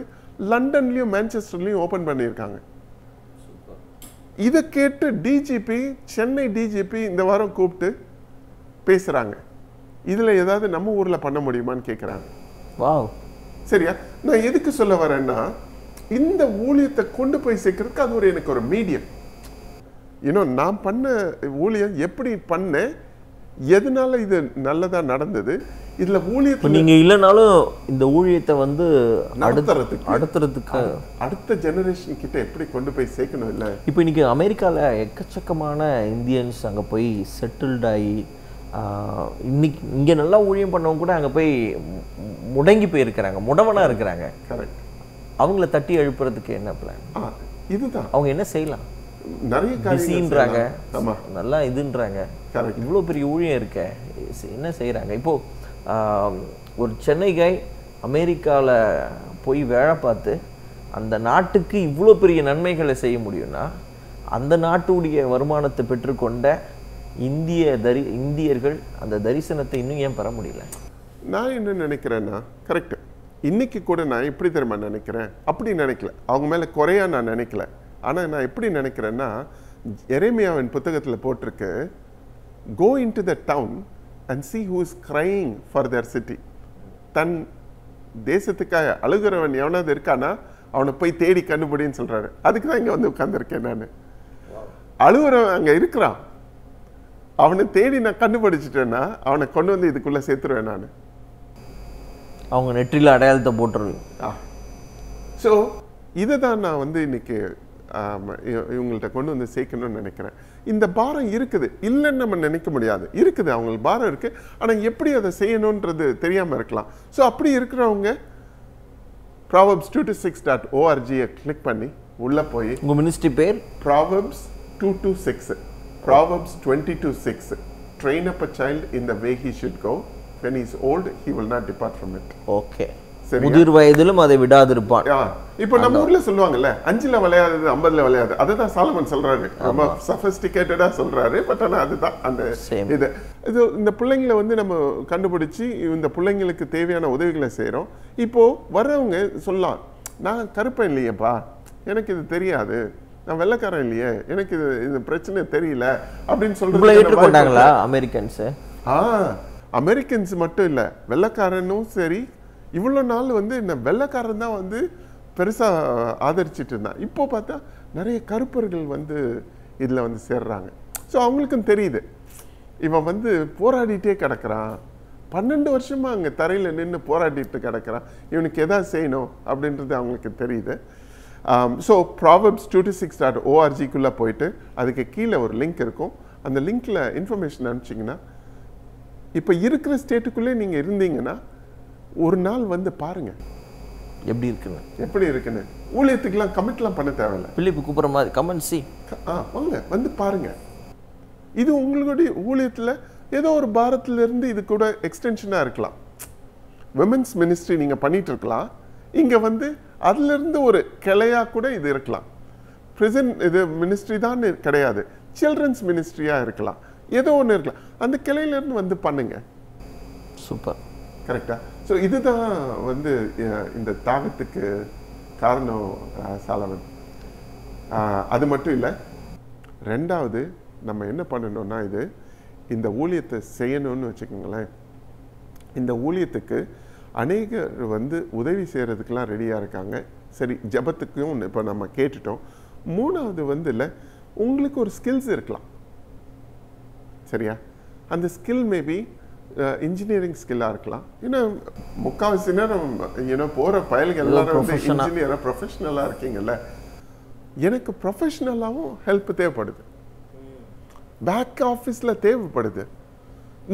லண்டன்லையும் மான்செஸ்டர்லையும் ஓப்பன் பண்ணியிருக்காங்க. இதை கேட்டு டிஜிபி, சென்னை டிஜிபி இந்த வாரம் கூப்பிட்டு பேசுகிறாங்க. இதில் ஏதாவது நம்ம ஊரில் பண்ண முடியுமான்னு கேட்குறாங்க. வாவ். சரியா? நான் எதுக்கு சொல்ல வரேன்னா, இந்த ஊழியத்தை கொண்டு போய் சேர்க்கறதுக்கு அது எனக்கு ஒரு மீடியம். நான் பண்ண ஊழியம் எப்படி பண்ணேன், எதனால இது நல்லதா நடந்தது, இதுல ஊழியத்தை நீங்க இல்லைனாலும் இந்த ஊழியத்தை வந்து அடுத்துறதுக்கு அடுத்த ஜெனரேஷன் கிட்ட எப்படி கொண்டு போய் சேர்க்கணும். இல்லை இப்போ இன்னைக்கு அமெரிக்காவில் எக்கச்சக்கமான இந்தியன்ஸ் அங்கே போய் செட்டில்ட் ஆகி இன்னைக்கு இங்கே நல்லா ஊழியம் பண்ணவங்க கூட அங்கே போய் முடங்கி போயிருக்கிறாங்க, முடவனாக இருக்கிறாங்க. கரெக்ட். அவங்கள தட்டி எழுப்புறதுக்கு என்ன பிளான்? இதுதான். அவங்க என்ன செய்யலாம்? நிறைய பிஸின்றாங்க, நல்லா இதுன்றாங்க, இவ்வளோ பெரிய ஊழியம் இருக்க, என்ன செய்கிறாங்க? இப்போது ஒரு சென்னை கை அமெரிக்காவில் போய் வேலை பார்த்து அந்த நாட்டுக்கு இவ்வளோ பெரிய நன்மைகளை செய்ய முடியும்னா அந்த நாட்டுடைய வருமானத்தை பெற்றுக்கொண்ட இந்தியர்கள் அந்த தரிசனத்தை இன்னும் ஏன் பெற முடியல? நான் என்ன நினைக்கிறேன்னா, கரெக்ட், இன்னைக்கு கூட நான் எப்படி தெரியுமா நினைக்கிறேன், அப்படி நினைக்கல, அவங்க மேலே குறையா நான் நினைக்கல. ஆனால் நான் எப்படி நினைக்கிறேன்னா, எரேமியாவின் புத்தகத்தில் போட்டிருக்கு, go into the town and see who is crying for their city. தன் தேசத்துக்காக அழுகிறவன் எவனாவது இருக்கானா அவனை போய் தேடி கண்டுபிடின்னு சொல்றாரு. அதுக்கு தான் இங்கே வந்து உட்கார்ந்துருக்கேன். நான் அழுகிறவன் அங்கே இருக்கிறான், அவனை தேடி நான் கண்டுபிடிச்சிட்டேன்னா அவனை கொண்டு வந்து இதுக்குள்ளே சேர்த்துருவேன். நான் அவங்க நெற்றியில் அடையாளத்தை போட்டுருவேன். ஸோ இதை தான் நான் வந்து இன்னைக்கு இவங்கள்ட்ட கொண்டு வந்து சேர்க்கணும்னு நினைக்கிறேன். இந்த பாரம் இருக்குது, இல்லைன்னு நம்ம நினைக்க முடியாது, இருக்குது, அவங்களுக்கு பாரம் இருக்கு. ஆனால் எப்படி அதை செய்யணுன்றது தெரியாமல் இருக்கலாம். ஸோ அப்படி இருக்கிறவங்க Proverbs 226.org கிளிக் பண்ணி உள்ள போய், உங்க மினிஸ்ட்ரி பேர் Proverbs 226, Proverbs 22:6, train up a child in the way he should go, when he is old he will not depart from it. Okay. முதிர் வயதிலும் அதை விடாதிருப்பான். இப்போ நம்ம ஊர்ல சொல்லுவாங்கல்ல, 5ல விளையாதது 50ல விளையாது. அதுதான் சாலமன் சொல்றாரு, ரொம்ப சஃபிஸ்டிகேட்டடா சொல்றாரு. பட் ஆனால் அதுதான் அந்த இது இந்த பிள்ளைங்களை வந்து நம்ம கண்டுபிடிச்சி இந்த பிள்ளைங்களுக்கு தேவையான உதவிகளை செய்யறோம். இப்போ வர்றவங்க சொல்லலாம், நான் கருப்பேன் இல்லையேப்பா, எனக்கு இது தெரியாது, நான் வெள்ளைக்காரன் இல்லையே, எனக்கு இது பிரச்சனை தெரியல அப்படின்னு சொல்றாங்க அமெரிக்கன்ஸ். அமெரிக்கன்ஸ் மட்டும் இல்லை, வெள்ளைக்காரனும் சரி. இவ்வளோ நாள் வந்து இந்த வெள்ளைக்காரன் தான் வந்து பெருசாக ஆதரிச்சிட்டு இருந்தான். இப்போ பார்த்தா நிறைய கருப்பர்கள் வந்து இதில் வந்து சேர்றாங்க. ஸோ அவங்களுக்கும் தெரியுது, இவன் வந்து போராடிட்டே கிடக்கிறான், 12 வருஷமாக அங்கே தரையில் நின்று போராடிட்டு கிடக்கிறான், இவனுக்கு எதாவது செய்யணும் அப்படின்றது அவங்களுக்கு தெரியுது. ஸோ Proverbs 226.org போயிட்டு அதுக்கு கீழே ஒரு லிங்க் இருக்கும். அந்த லிங்க்கில் இன்ஃபர்மேஷன் அனுப்பிச்சிங்கன்னா, இப்போ இருக்கிற ஸ்டேட்டுக்குள்ளே நீங்கள் இருந்தீங்கன்னா ஒரு நாள் வந்து பாருங்க எப்படி இருக்குன்னு. ஊழியத்துக்கெல்லாம் கமிட்லாம் பண்ண தேவையில்லை. பிலிப்பு கூப்பிட்ற மாதிரி கமெண்ட் சி வாங்க வந்து பாருங்க. இது உங்களுடைய ஊழியத்தில் ஏதோ ஒரு பாரத்திலிருந்து இது கூட எக்ஸ்டென்ஷனாக இருக்கலாம். விமென்ஸ் மினிஸ்ட்ரி நீங்கள் பண்ணிட்டு இருக்கலாம், இங்கே வந்து அதுலேருந்து ஒரு கிளையாக கூட இது இருக்கலாம். prison இது மினிஸ்ட்ரி தான் கிடையாது, சில்ட்ரன்ஸ் மினிஸ்ட்ரியாக இருக்கலாம், ஏதோ ஒன்று இருக்கலாம். அந்த கிளையிலேருந்து வந்து பண்ணுங்க. சூப்பர். கரெக்டா? ஸோ இதுதான் வந்து இந்த தாகத்துக்கு காரணம் சாலமன். அது மட்டும் இல்லை, ரெண்டாவது நம்ம என்ன பண்ணணும்னா, இந்த ஊழியத்தை செய்யணும்னு வச்சுக்கோங்களேன். இந்த ஊழியத்துக்கு அநேகர் வந்து உதவி செய்கிறதுக்கெலாம் ரெடியாக இருக்காங்க. சரி, ஜபத்துக்கும் இப்போ நம்ம கேட்டுட்டோம். மூணாவது வந்து இல்லை, உங்களுக்கு ஒரு ஸ்கில்ஸ் இருக்கலாம். சரியா? அந்த ஸ்கில் மேபி இன்ஜினியரிங் ஸ்கில்லாக இருக்கலாம். ஏன்னா முக்கால்வாசி நேரம் போகிற பயல்கள் எல்லாரும் வந்து இன்ஜினியராக ப்ரொஃபஷனலாக இருக்கீங்கல்ல. எனக்கு ப்ரொஃபஷனலாகவும் ஹெல்ப் தேவைப்படுது, பேக் ஆஃபீஸில் தேவைப்படுது.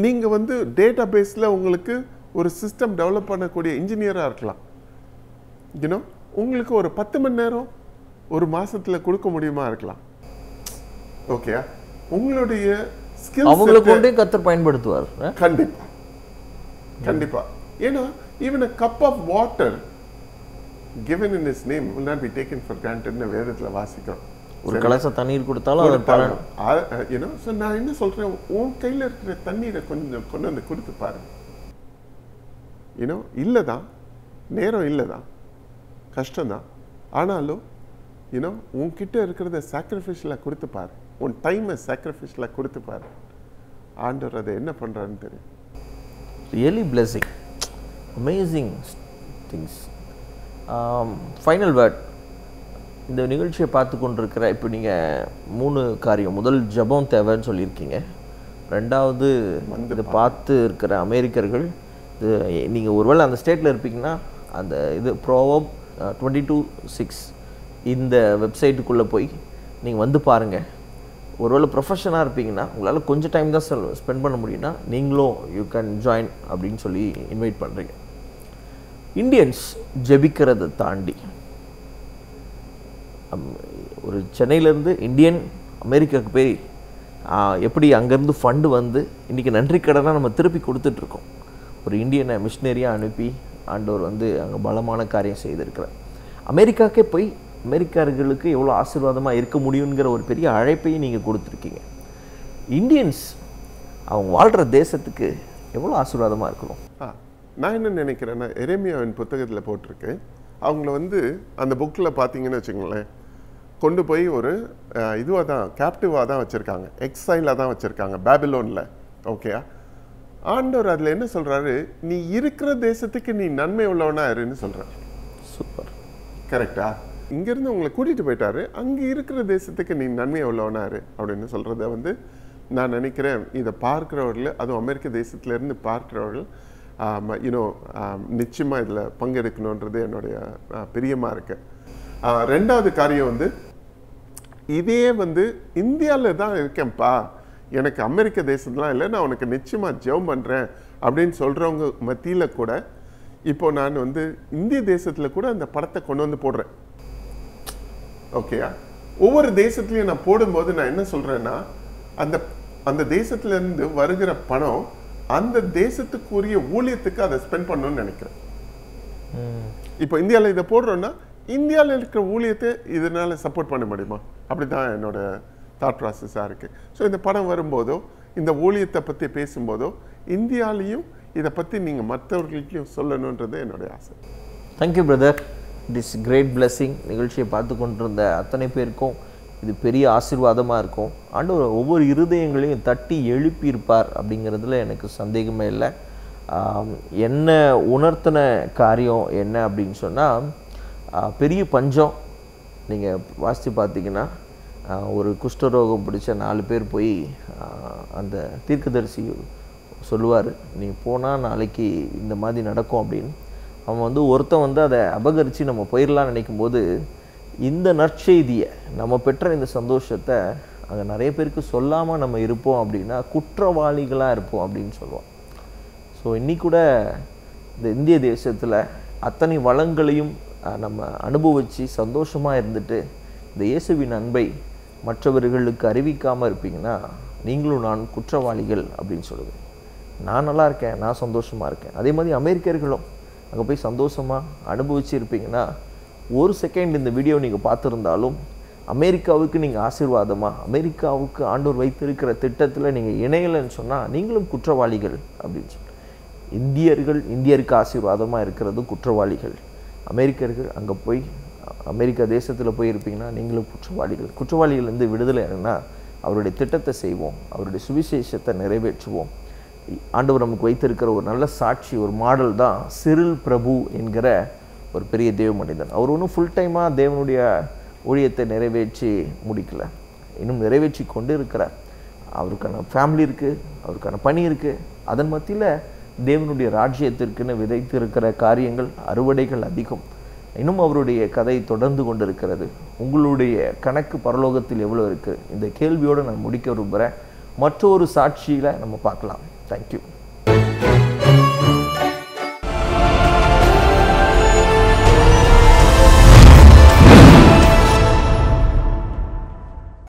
நீங்கள் வந்து டேட்டா பேஸில் உங்களுக்கு ஒரு சிஸ்டம் டெவலப் பண்ணக்கூடிய இன்ஜினியராக இருக்கலாம். உங்களுக்கு ஒரு 10 மணி நேரம் ஒரு மாதத்தில் கொடுக்க முடியுமா இருக்கலாம். ஓகே, உங்களுடைய அவங்களை கொண்டே கர்த்தர் பயன்படுத்துவார். கண்டிப்பா கண்டிப்பா. ஏன்னா even a cup of water given in his name will not be taken for granted ன்னு வேதத்துல வாசிக்கிறோம். ஒரு கலச தண்ணீர் கொடுத்தாலும் அது பலன். so நான் என்ன சொல்றேன், உன் கையில இருக்கிற தண்ணீரை கொஞ்சம் கொண்டு வந்து கொடுத்து பாருங்க. இல்லதான், நேரம் இல்லதான், கஷ்டம்தான். ஆனாலும் உன்கிட்ட இருக்கிறத சாக்ரிஃபைஸ்ல கொடுத்து பாரு, உன் டைமை சாக்ரிஃபைஸ்ல கொடுத்து பாரு. ஆண்டவர் அதை என்ன பண்றான்னு தெரியும். Really blessing, amazing things. Final word. இந்த நிகழ்ச்சியை பார்த்து கொண்டிருக்கிற இப்போ நீங்கள் 3 காரியம். முதல் ஜபம் தேவைன்னு சொல்லியிருக்கீங்க. ரெண்டாவது இதை பார்த்து இருக்கிற அமெரிக்கர்கள், இது நீங்கள் ஒருவேளை அந்த ஸ்டேட்டில் இருப்பீங்கன்னா அந்த இது ப்ரோவர்ப் 22:6 இந்த வெப்சைட்டுக்குள்ளே போய் நீங்கள் வந்து பாருங்கள். ஒருவேளை ப்ரொஃபஷனாக இருப்பீங்கன்னா உங்களால் கொஞ்சம் டைம் தான் ஸ்பெண்ட் பண்ண முடியும்னா நீங்களும் யூ கேன் ஜாயின் அப்படின்னு சொல்லி இன்வைட் பண்ணுறீங்க. இந்தியன்ஸ் ஜெபிக்கிறதை தாண்டி ஒரு சென்னையிலேருந்து இந்தியன் அமெரிக்காவுக்கு போய் எப்படி அங்கேருந்து ஃபண்டு வந்து இன்றைக்கி நன்றி கடனாக நம்ம திருப்பி கொடுத்துட்ருக்கோம். ஒரு இந்தியனை மிஷினரியாக அனுப்பி ஆண்டவர் வந்து அங்கே பலமான காரியம் செய்திருக்கிறார். அமெரிக்காவுக்கே போய் அமெரிக்கர்களுக்கு எவ்வளோ ஆசீர்வாதமாக இருக்க முடியுங்கிற ஒரு பெரிய அழைப்பையும் நீங்கள் கொடுத்துருக்கீங்க. இந்தியன்ஸ் அவங்க வாழ்கிற தேசத்துக்கு எவ்வளோ ஆசீர்வாதமாக இருக்கணும். நான் என்ன நினைக்கிறேன்னா, எரேமியாவின் புத்தகத்தில் போட்டிருக்கு, அவங்கள வந்து அந்த புக்கில் பார்த்தீங்கன்னு வச்சுக்கோங்களேன், கொண்டு போய் ஒரு இதுவாக தான், கேப்டிவாக தான் வச்சுருக்காங்க, எக்ஸைலாக தான் வச்சுருக்காங்க பாபிலோனில். ஓகே, ஆண்டவர் அதில் என்ன சொல்கிறாரு, நீ இருக்கிற தேசத்துக்கு நீ நன்மை உள்ளவனா இருன்னு சொல்கிறார். சூப்பர். கரெக்டா? இங்கேருந்து உங்களை கூட்டிகிட்டு போயிட்டாரு, அங்கே இருக்கிற தேசத்துக்கு நீ நன்மையை உள்ளவனாரு அப்படின்னு சொல்கிறத வந்து நான் நினைக்கிறேன். இதை பார்க்குறவர்கள், அதுவும் அமெரிக்க தேசத்துலேருந்து பார்க்குறவர்கள் நிச்சயமாக இதில் பங்கெடுக்கணுன்றது என்னுடைய பிரியமாக இருக்கு. ரெண்டாவது காரியம் வந்து, இதே வந்து இந்தியாவில் தான் இருக்கேன்ப்பா, எனக்கு அமெரிக்க தேசத்துலாம் இல்லை, நான் உனக்கு நிச்சயமாக ஜெபம் பண்ணுறேன் அப்படின்னு சொல்கிறவங்க மத்தியில் கூட இப்போ நான் வந்து இந்திய தேசத்தில் கூட அந்த படத்தை கொண்டு வந்து போடுறேன். ஓகேயா? ஒவ்வொரு தேசத்துலையும் நான் போடும்போது நான் என்ன சொல்கிறேன்னா, அந்த தேசத்துலேருந்து வருகிற பணம் அந்த தேசத்துக்குரிய ஊழியத்துக்கு அதை ஸ்பெண்ட் பண்ணணும்னு நினைக்கிறேன். இப்போ இந்தியாவில் இதை போடுறோன்னா இந்தியாவில் இருக்கிற ஊழியத்தை இதனால சப்போர்ட் பண்ண முடியுமா? அப்படி தான் என்னோட தாட் ப்ராசஸாக இருக்குது. ஸோ இந்த படம் வரும்போதோ இந்த ஊழியத்தை பற்றி பேசும்போதோ இந்தியாவிலையும் இதை பற்றி நீங்கள் மற்றவர்களுக்கும் சொல்லணுன்றது என்னுடைய ஆசை. Thank you brother. It is great blessing. நிகழ்ச்சியை பார்த்து கொண்டிருந்த அத்தனை பேருக்கும் இது பெரிய ஆசீர்வாதமாக இருக்கும். ஆண்டவர் ஒவ்வொரு இருதயங்களையும் தட்டி எழுப்பியிருப்பார் அப்படிங்கிறதுல எனக்கு சந்தேகமே இல்லை. என்ன உணர்த்தின காரியம் என்ன அப்படின்னு சொன்னால், பெரிய பஞ்சம். நீங்கள் வாசித்து பார்த்தீங்கன்னா ஒரு குஷ்டரோகம் பிடிச்ச 4 பேர் போய் அந்த தீர்க்கதரிசி சொல்லுவார், நீ போனால் நாளைக்கு இந்த மாதிரி நடக்கும் அப்படின்னு. அவன் வந்து ஒருத்தன் வந்து அதை அபகரித்து நம்ம போயிடலான்னு நினைக்கும்போது, இந்த நற்செய்தியை நம்ம பெற்ற இந்த சந்தோஷத்தை அங்கே நிறைய பேருக்கு சொல்லாமல் நம்ம இருப்போம் அப்படின்னா குற்றவாளிகளாக இருப்போம் அப்படின்னு சொல்லுவோம். ஸோ இன்னைக்கு கூட இந்த இந்திய தேசத்தில் அத்தனை வளங்களையும் நம்ம அனுபவித்து சந்தோஷமாக இருந்துட்டு இந்த இயேசுவின் அன்பை மற்றவர்களுக்கு அறிவிக்காமல் இருப்பீங்கன்னா நீங்களும் நான் குற்றவாளிகள் அப்படின்னு சொல்லுவேன். நான் நல்லா இருக்கேன், நான் சந்தோஷமாக இருக்கேன். அதே மாதிரி அமெரிக்கர்களும் அங்கே போய் சந்தோஷமாக அனுபவிச்சு இருப்பீங்கன்னா, ஒரு செகண்ட் இந்த வீடியோ நீங்கள் பார்த்துருந்தாலும் அமெரிக்காவுக்கு நீங்கள் ஆசீர்வாதமா, அமெரிக்காவுக்கு ஆண்டவர் வைத்திருக்கிற திட்டத்தில் நீங்கள் இணையலைன்னு சொன்னால் நீங்களும் குற்றவாளிகள் அப்படின்னு சொல்லி. இந்தியருக்கு ஆசீர்வாதமாக இருக்கிறது குற்றவாளிகள். அமெரிக்கர்கள் அங்கே போய் அமெரிக்கா தேசத்தில் போய் இருப்பீங்கன்னா நீங்களும் குற்றவாளிகள் விடுதலைன்னா அவருடைய திட்டத்தை செய்வோம், அவருடைய சுவிசேஷத்தை நிறைவேற்றுவோம். ஆண்டவர் நமக்கு வைத்திருக்கிற ஒரு நல்ல சாட்சி, ஒரு மாடல் தான் சிரில் பிரபு என்கிற ஒரு பெரிய தேவ மனிதன். அவர் ஒன்றும் ஃபுல் டைமாக தேவனுடைய ஊழியத்தை நிறைவேற்றி முடிக்கல, இன்னும் நிறைவேற்றி கொண்டு இருக்கிறார். அவருக்கான ஃபேமிலி இருக்குது, அவருக்கான பணி இருக்குது. அதன் மத்தியில் தேவனுடைய ராஜ்யத்திற்குன்னு விதைத்திருக்கிற காரியங்கள், அறுவடைகள் அதிகம். இன்னும் அவருடைய கதை தொடர்ந்து கொண்டிருக்கிறது. உங்களுடைய கணக்கு பரலோகத்தில் எவ்வளோ இருக்குது? இந்த கேள்வியோடு நான் முடிக்க விரும்புகிறேன். மற்றொரு சாட்சியில் நம்ம பார்க்கலாம். தேங்க்யூ.